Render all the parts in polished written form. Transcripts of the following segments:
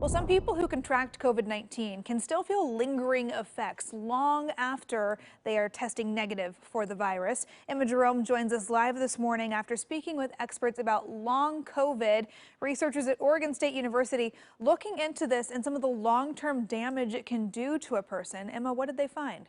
Well, some people who contract COVID-19 can still feel lingering effects long after they are testing negative for the virus. Emma Jerome joins us live this morning after speaking with experts about long COVID. Researchers at Oregon State University looking into this and some of the long-term damage it can do to a person. Emma, what did they find?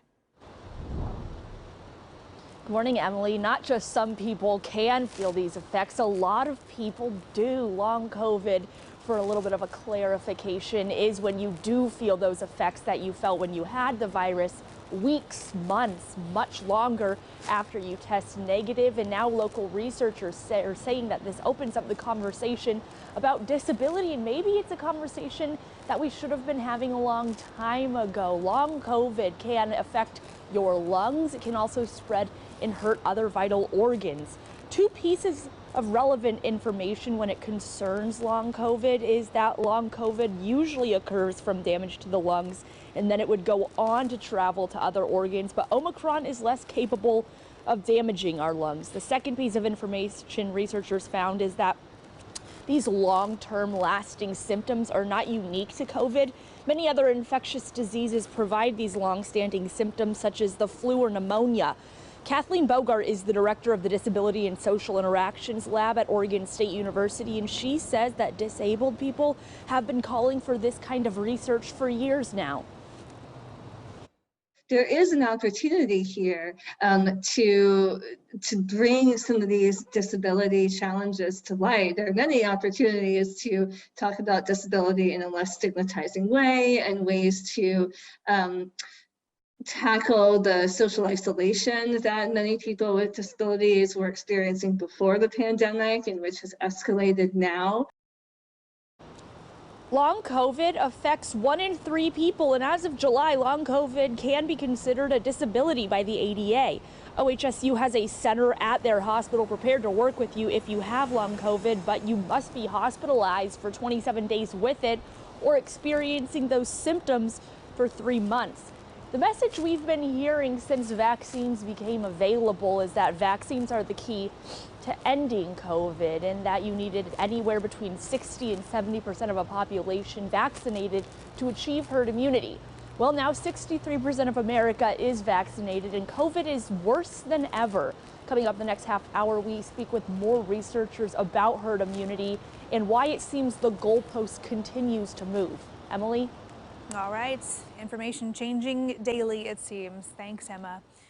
Good morning, Emily. Not just some people can feel these effects. A lot of people do. Long COVID, for a little bit of a clarification, is when you do feel those effects that you felt when you had the virus weeks, months, much longer after you test negative. And now local researchers are saying that this opens up the conversation about disability, and maybe it's a conversation that we should have been having a long time ago. Long COVID can affect your lungs. It can also spread and hurt other vital organs. Two pieces of relevant information when it concerns long COVID is that long COVID usually occurs from damage to the lungs, and then it would go on to travel to other organs, but Omicron is less capable of damaging our lungs. The second piece of information researchers found is that these long-term lasting symptoms are not unique to COVID. Many other infectious diseases provide these long-standing symptoms, such as the flu or pneumonia. Kathleen Bogart is the director of the Disability and Social Interactions Lab at Oregon State University, and she says that disabled people have been calling for this kind of research for years now. There is an opportunity here to bring some of these disability challenges to light. There are many opportunities to talk about disability in a less stigmatizing way, and ways to tackle the social isolation that many people with disabilities were experiencing before the pandemic, and which has escalated now. Long COVID affects 1 in 3 people, and as of July, long COVID can be considered a disability by the ADA. OHSU has a center at their hospital prepared to work with you if you have long COVID, but you must be hospitalized for 27 days with it or experiencing those symptoms for 3 months. The message we've been hearing since vaccines became available is that vaccines are the key to ending COVID, and that you needed anywhere between 60 and 70% of a population vaccinated to achieve herd immunity. Well, now 63% of America is vaccinated, and COVID is worse than ever. Coming up the next half hour, we speak with more researchers about herd immunity and why it seems the goalpost continues to move. Emily? All right, information changing daily, it seems. Thanks, Emma.